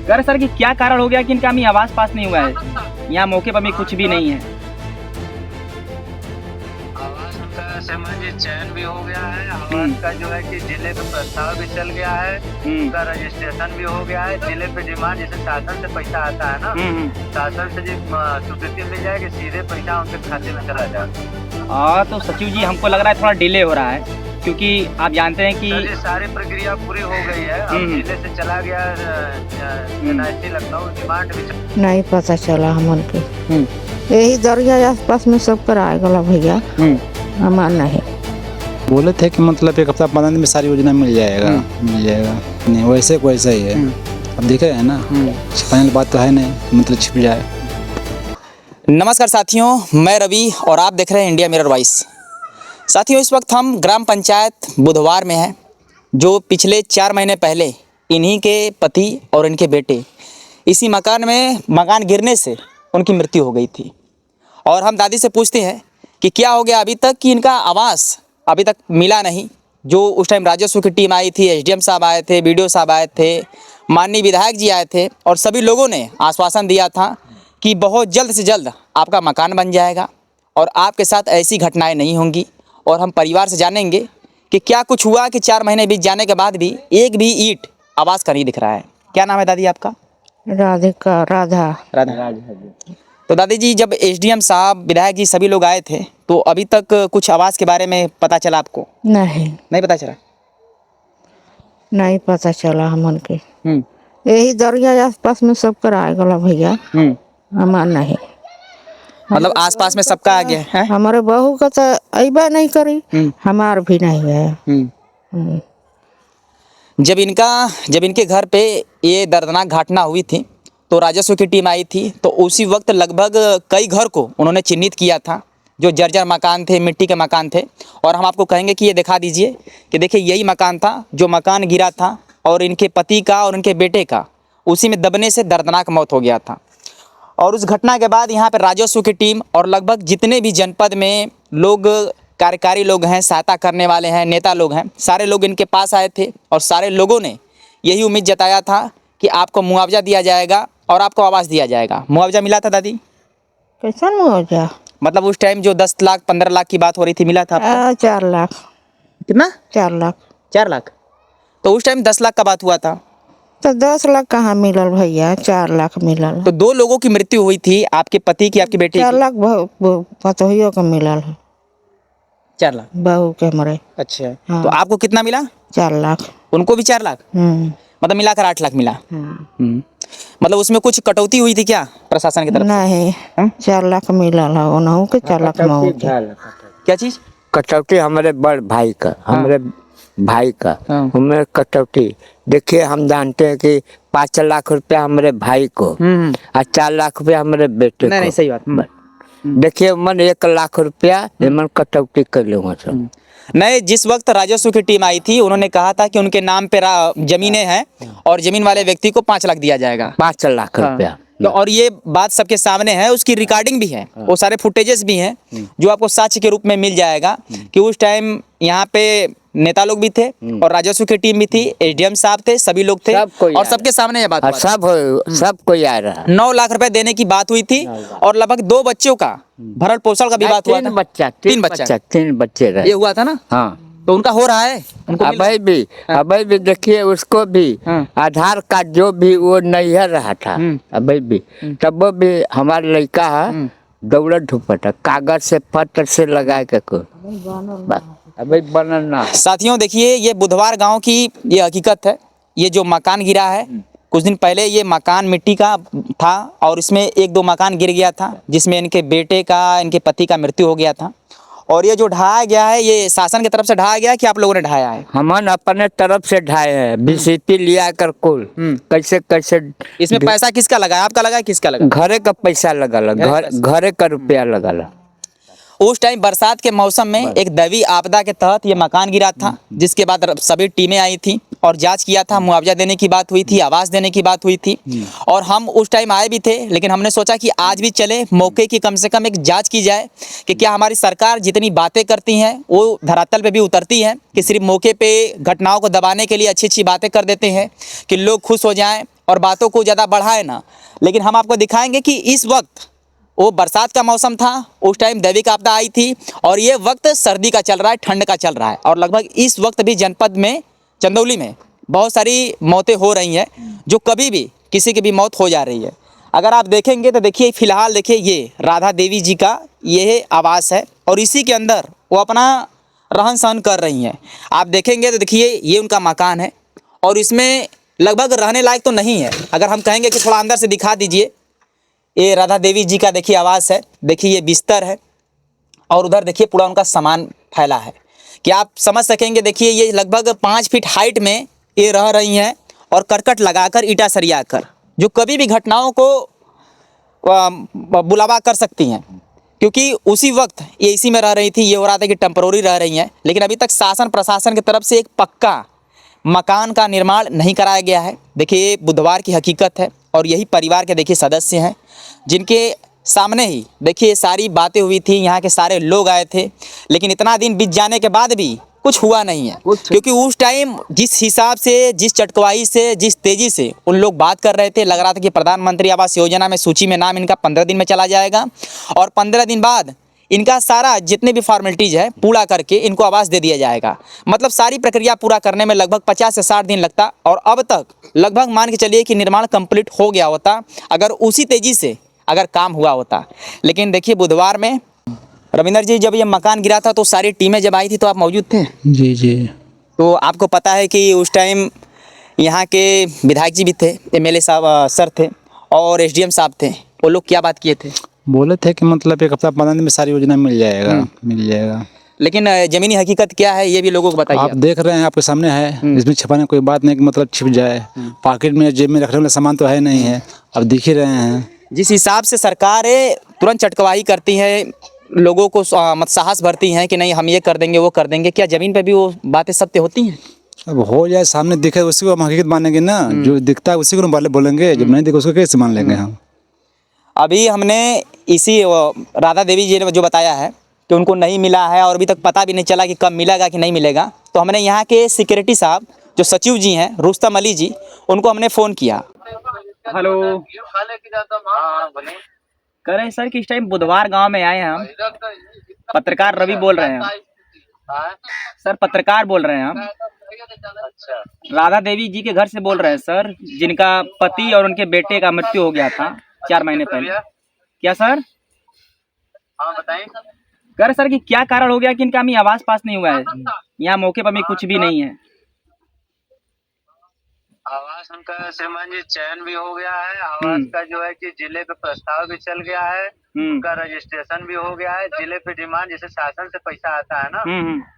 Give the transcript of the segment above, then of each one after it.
कर सर कि क्या कारण हो गया कि इनका अभी आवाज पास नहीं हुआ है, यहाँ मौके पर भी कुछ भी नहीं है। आवास का समझिए चयन भी हो गया है, आवास का जो है कि जिले का प्रस्ताव भी चल गया है, उसका रजिस्ट्रेशन भी हो गया है। जिले पे डिमांड जैसे शासन से पैसा आता है ना, शासन से जो स्वीकृति मिल जाएगी सीधे पैसा उनके खाते में चला जाएगा। हाँ तो सचिव जी हमको लग रहा है थोड़ा डिले हो रहा है, क्योंकि आप जानते हैं कि ये सारी प्रक्रिया पूरी हो गई है। अब जिले से चला गया NIC लखनऊ, डिमांड भी नहीं पता चला हमन के। यही दरिया आसपास में सब पर आए गला भैया, हमार नहीं। बोले थे कि मतलब 1 हफ्ता 15 दिन में सारी योजना मिल जाएगा। नहीं वैसे को वैसा ही है। अब देखे है ना, फाइनल बात तो है नहीं, मतलब छिप जाए। नमस्कार साथियों, मैं रवि और आप देख रहे हैं इंडिया मिरर वॉइस। साथियों इस वक्त हम ग्राम पंचायत बुधवार में हैं, जो पिछले 4 महीने पहले इन्हीं के पति और इनके बेटे इसी मकान गिरने से उनकी मृत्यु हो गई थी। और हम दादी से पूछते हैं कि क्या हो गया अभी तक कि इनका आवास अभी तक मिला नहीं। जो उस टाइम राजस्व की टीम आई थी, SDM साहब आए थे, BDO साहब आए थे, माननीय विधायक जी आए थे और सभी लोगों ने आश्वासन दिया था कि बहुत जल्द से जल्द आपका मकान बन जाएगा और आपके साथ ऐसी घटनाएं नहीं होंगी। और हम परिवार से जानेंगे कि क्या कुछ हुआ कि 4 महीने बीत जाने के बाद भी एक भी ईंट आवास का नहीं दिख रहा है। क्या नाम है दादी आपका? राधा। तो दादी जी जब SDM साहब, विधायक जी सभी लोग आए थे तो अभी तक कुछ आवास के बारे में पता चला आपको? नहीं पता चला। नहीं पता चला हमन के। यही दरिया आसपास में सब कर आए गला भैया, हमार नहीं। मतलब आसपास में सबका आ गया है। हमारे बहू का तो अइबा नहीं करी, हमार भी नहीं है। जब इनके घर पे ये दर्दनाक घटना हुई थी तो राजस्व की टीम आई थी, तो उसी वक्त लगभग कई घर को उन्होंने चिन्हित किया था जो जर्जर मकान थे, मिट्टी के मकान थे। और हम आपको कहेंगे कि ये दिखा दीजिए कि देखिए यही मकान था जो मकान गिरा था और इनके पति का और इनके बेटे का उसी में दबने से दर्दनाक मौत हो गया था। और उस घटना के बाद यहाँ पर राजस्व की टीम और लगभग जितने भी जनपद में लोग, कार्यकारी लोग हैं, सहायता करने वाले हैं, नेता लोग हैं, सारे लोग इनके पास आए थे और सारे लोगों ने यही उम्मीद जताया था कि आपको मुआवजा दिया जाएगा और आपको आवास दिया जाएगा। मुआवजा मिला था दादी? कैसा मुआवजा? मतलब उस टाइम जो 10 लाख 15 लाख की बात हो रही थी, मिला था आपको? 4 लाख। कितना? 4 लाख। 4 लाख। तो उस टाइम 10 लाख का बात हुआ था। तो 10 लाख कहाँ मिलल भैया, 4 लाख मिलल। तो 2 लोगों की मृत्यु हुई थी, आपके पति की, आपके बेटे की। 4 लाख पतोहियों को मिलल है। 4 लाख बहू के मरे। अच्छा। हाँ। तो आपको कितना मिला? 4 लाख। उनको भी 4 लाख? मतलब मिलाकर 8 लाख मिला। मतलब उसमें कुछ कटौती हुई थी क्या प्रशासन की तरफ से? नहीं, 4 लाख मिलल है, उन्हों के 4 लाख में। क्या चीज? कटौती हमारे बड़ भाई का, हमारे भाई का हमें कटौती। देखिए हम जानते हैं कि 5 लाख रुपया हमारे भाई को और 4 लाख रुपया हमारे बेटे को। नहीं सही बात। देखिए मन 1 लाख रुपया मन कटौती कर लूँगा सब। नहीं, जिस वक्त राजस्व की टीम आई थी उन्होंने कहा था कि उनके नाम पे जमीनें हैं और जमीन वाले व्यक्ति को 5 लाख दिया जाएगा। 5 लाख रुपया। तो और ये बात सबके सामने है, उसकी रिकॉर्डिंग भी है, वो सारे फुटेजेस भी हैं जो आपको साक्ष्य के रूप में मिल जाएगा कि उस टाइम यहाँ पे नेता लोग भी थे और राजस्व की टीम भी थी, SDM साहब थे, सभी लोग थे और सबके सामने ये बात हुआ। सब कोई आ रहा। 9 लाख रुपए देने की बात हुई थी और लगभग 2 बच्चों का भरण पोषण का भी बात हुआ था। 3 बच्चे रहे। ये हुआ था ना? हाँ। तो उनका हो रहा है उनको अभी भी देखिए उसको भी आधार कार्ड जो भी वो नहीं रहा था अभी भी, तब वो भी हमारा लड़का है दौड़ धूपटा कागज से पत्र से लगा के को अभी बनना। साथियों देखिए ये बुधवार गांव की ये हकीकत है। ये जो मकान गिरा है कुछ दिन पहले, ये मकान मिट्टी का था और इसमें 1-2 मकान गिर गया था जिसमें इनके बेटे का, इनके पति का मृत्यु हो गया था। और ये जो ढाया गया है ये शासन की तरफ से ढाया गया है कि आप लोगों ने ढाया है? हम अपने तरफ से ढाए हैं, BCP लिया कर कुल कैसे कैसे। इसमें पैसा किसका लगा? आपका लगा, किसका लगा? घरे का पैसा लगा, घरे का रुपया लगा। उस टाइम बरसात के मौसम में एक दैवीय आपदा के तहत ये मकान गिरा था, जिसके बाद सभी टीमें आई थी और जांच किया था, मुआवजा देने की बात हुई थी, आवास देने की बात हुई थी। और हम उस टाइम आए भी थे, लेकिन हमने सोचा कि आज भी चले, मौके की कम से कम एक जांच की जाए कि क्या हमारी सरकार जितनी बातें करती हैं वो धरातल पे भी उतरती हैं, कि सिर्फ मौके पे घटनाओं को दबाने के लिए अच्छी अच्छी बातें कर देते हैं कि लोग खुश हो जाएं और बातों को ज़्यादा बढ़ाए ना, लेकिन हम आपको दिखाएंगे कि इस वक्त वो बरसात का मौसम था, उस टाइम दैविक आपदा आई थी, और ये वक्त सर्दी का चल रहा है, ठंड का चल रहा है, और लगभग इस वक्त भी जनपद में चंदौली में बहुत सारी मौतें हो रही हैं, जो कभी भी किसी की भी मौत हो जा रही है। अगर आप देखेंगे तो देखिए, फ़िलहाल देखिए ये राधा देवी जी का ये आवास है, और इसी के अंदर वो अपना रहन सहन कर रही हैं। आप देखेंगे तो देखिए ये उनका मकान है, और इसमें लगभग रहने लायक तो नहीं है। अगर हम कहेंगे कि थोड़ा अंदर से दिखा दीजिए, ये राधा देवी जी का देखिए आवास है, देखिए ये बिस्तर है, और उधर देखिए पूरा उनका सामान फैला है कि आप समझ सकेंगे। देखिए ये लगभग 5 फीट हाइट में ये रह रही हैं, और करकट लगाकर, ईटा सरिया कर, जो कभी भी घटनाओं को बुलावा कर सकती हैं, क्योंकि उसी वक्त ये इसी में रह रही थी। ये हो रहा था कि टेम्परोरी रह रही हैं, लेकिन अभी तक शासन प्रशासन की तरफ से एक पक्का मकान का निर्माण नहीं कराया गया है। देखिए ये बुधवार की हकीकत है, और यही परिवार के देखिए सदस्य हैं, जिनके सामने ही देखिए सारी बातें हुई थी, यहाँ के सारे लोग आए थे, लेकिन इतना दिन बीत जाने के बाद भी कुछ हुआ नहीं है। क्योंकि उस टाइम जिस हिसाब से, जिस चटकवाई से, जिस तेज़ी से उन लोग बात कर रहे थे, लग रहा था कि प्रधानमंत्री आवास योजना में सूची में नाम इनका 15 दिन में चला जाएगा, और 15 दिन बाद इनका सारा जितने भी फॉर्मेलिटीज़ है पूरा करके इनको आवास दे दिया जाएगा। मतलब सारी प्रक्रिया पूरा करने में लगभग 50 से 60 दिन लगता, और अब तक लगभग मान के चलिए कि निर्माण कंप्लीट हो गया होता, अगर उसी तेज़ी से अगर काम हुआ होता। लेकिन देखिए बुधवार में रविंदर जी, जब ये मकान गिरा था तो सारी टीमें जब आई थी तो आप मौजूद थे? जी जी। तो आपको पता है कि उस टाइम यहाँ के विधायक जी भी थे, एमएलए साहब सर थे, और एसडीएम साहब थे। वो लोग क्या बात किए थे? बोले थे कि मतलब 1 हफ्ता 15 दिन में सारी योजना मिल जाएगा, मिल जाएगा। लेकिन ज़मीनी हकीकत क्या है ये भी लोगों को बताइए। आप देख रहे हैं, आपके सामने है, इसमें छिपाने कोई बात नहीं कि मतलब छिप जाए। पॉकेट में, जेब में रखने वाला सामान तो है नहीं है, अब दिख ही रहे हैं। जिस हिसाब से सरकारें तुरंत चटकवाही करती हैं, लोगों को मत साहस भरती हैं कि नहीं हम ये कर देंगे, वो कर देंगे, क्या ज़मीन पे भी वो बातें सत्य होती हैं? अब हो जाए, सामने दिखे उसी को हम हकीकत मानेंगे ना, जो दिखता है उसी को हम बोलेंगे, जब नहीं दिखे उसको कैसे मान लेंगे हम। अभी हमने इसी राधा देवी जी ने जो बताया है कि उनको नहीं मिला है, और अभी तक पता भी नहीं चला कि कब मिलेगा कि नहीं मिलेगा, तो हमने यहाँ के सिक्योरिटी साहब जो सचिव जी हैं, रुस्तम अली जी, उनको हमने फ़ोन किया। हेलो, कह रहे हैं सर कि इस टाइम बुधवार गांव में आए हैं हम, पत्रकार रवि बोल रहे हैं हम। सर पत्रकार बोल रहे हैं हम। अच्छा, राधा देवी जी के घर से बोल रहे हैं सर, जिनका पति और उनके बेटे का मृत्यु हो गया था 4 महीने पहले। क्या सर? हाँ बताइए। कह रहे सर कि क्या कारण हो गया कि इनका अभी आवास पास नहीं हुआ है, यहाँ मौके पर भी कुछ भी नहीं है। आवास उनका श्रीमान जी चयन भी हो गया है, आवास का जो है कि जिले पे प्रस्ताव भी चल गया है, उनका रजिस्ट्रेशन भी हो गया है। जिले पे डिमांड, जैसे शासन से पैसा आता है ना,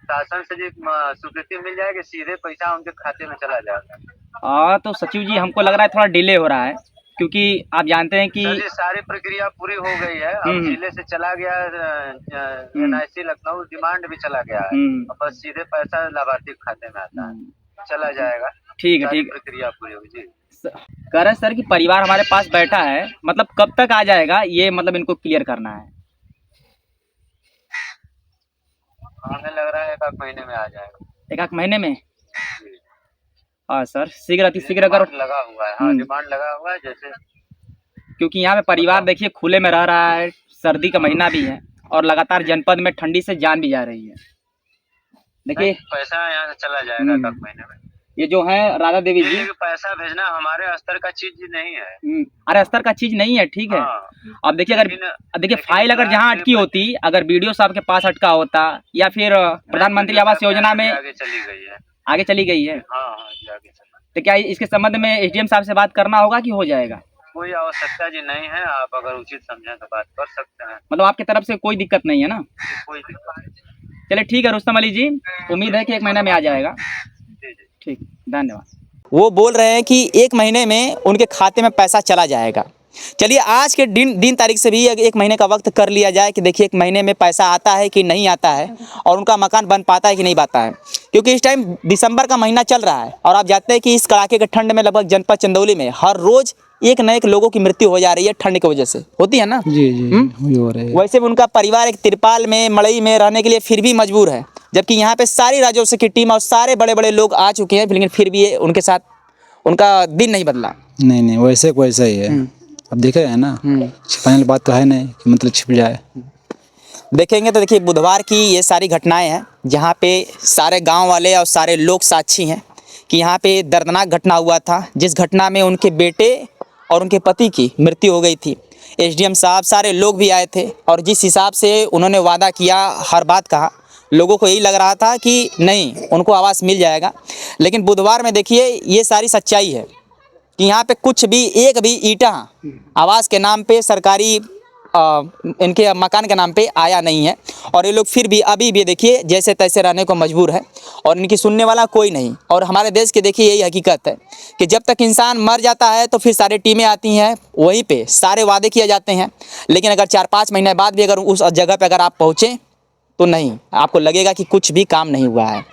शासन से जो स्वीकृति मिल जाएगी, सीधे पैसा उनके खाते में चला जाएगा। हाँ तो सचिव जी हमको लग रहा है थोड़ा डिले हो रहा है, क्योंकि आप जानते हैं कि सारी प्रक्रिया पूरी हो गई है। अब जिले से चला गया, NIC लखनऊ डिमांड भी चला गया है, बस सीधे पैसा लाभार्थी के खाते में आता है, चला जाएगा। ठीक है, ठीक है, प्रक्रिया पूरी होगी जी। कह रहे सर कि परिवार हमारे पास बैठा है, मतलब कब तक आ जाएगा ये, मतलब इनको क्लियर करना है। हमें लग रहा है 1 महीने में आ जाएगा। 1 महीने में? हाँ सर, शीघ्र अति शीघ्र अगर लगा हुआ है। हाँ, डिमांड लगा हुआ है, जैसे क्योंकि यहाँ पे परिवार देखिए खुले में रह रहा है, सर्दी का महीना भी है, और लगातार जनपद में ठंडी से जान भी जा रही है। देखिए पैसा यहाँ से चला जाएगा 1 महीने में। ये जो है राधा देवी जी, पैसा भेजना हमारे स्तर का चीज नहीं है। अरे स्तर का चीज नहीं है, ठीक है। अब देखिए, अगर देखिए फाइल अगर जहाँ अटकी होती, अगर BDO साहब के पास अटका होता, या फिर प्रधानमंत्री आवास योजना में आगे चली गई है। आगे चली गई है। हाँ, आगे चला। तो क्या इसके संबंध में SDM साहब से बात करना होगा कि हो जाएगा? कोई आवश्यकता जी नहीं है, आप अगर उचित समझें तो बात कर सकते हैं। मतलब आपकी तरफ से कोई दिक्कत नहीं है ना? कोई दिक्कत नहीं। चलिए ठीक है रुस्तम अली जी, उम्मीद है कि 1 महीने में आ जाएगा। ठीक, धन्यवाद। वो बोल रहे हैं कि 1 महीने में उनके खाते में पैसा चला जाएगा। चलिए आज के दिन तारीख से भी 1 महीने का वक्त कर लिया जाए कि देखिए 1 महीने में पैसा आता है कि नहीं आता है, और उनका मकान बन पाता है कि नहीं पाता है। क्योंकि इस टाइम दिसंबर का महीना चल रहा है, और आप जानते हैं कि इस कड़ाके के ठंड में लगभग जनपद चंदौली में हर रोज एक न एक लोगों की मृत्यु हो जा रही है, ठंड की वजह से होती है ना। जी जी, वही हो रहा है। वैसे भी उनका परिवार एक तिरपाल में, मड़ई में रहने के लिए फिर भी मजबूर है, जबकि यहाँ पे सारी राज्यों से की टीम और सारे बड़े बड़े लोग आ चुके हैं, लेकिन फिर भी उनके साथ उनका दिन नहीं बदला। नहीं वैसे को वैसा ही है। अब देखे है ना, छिपाने वाली बात तो है नहीं कि मतलब छिप जाए। देखेंगे तो देखिए बुधवार की ये सारी घटनाएं हैं जहाँ पे सारे गांव वाले और सारे लोग साक्षी हैं कि यहाँ पे दर्दनाक घटना हुआ था, जिस घटना में उनके बेटे और उनके पति की मृत्यु हो गई थी। एसडीएम साहब सारे लोग भी आए थे और जिस हिसाब से उन्होंने वादा किया, हर बात कहा, लोगों को यही लग रहा था कि नहीं उनको आवास मिल जाएगा। लेकिन बुधवार में देखिए ये सारी सच्चाई है कि यहाँ पे कुछ भी एक भी ईंटा आवास के नाम पे सरकारी इनके मकान के नाम पे आया नहीं है और ये लोग फिर भी अभी भी देखिए जैसे तैसे रहने को मजबूर है और इनकी सुनने वाला कोई नहीं। और हमारे देश के देखिए यही हकीकत है कि जब तक इंसान मर जाता है तो फिर सारी टीमें आती हैं, वहीं पे सारे वादे किए जाते हैं, लेकिन अगर 4-5 महीने बाद भी अगर उस जगह पे अगर आप पहुँचें तो नहीं, आपको लगेगा कि कुछ भी काम नहीं हुआ है।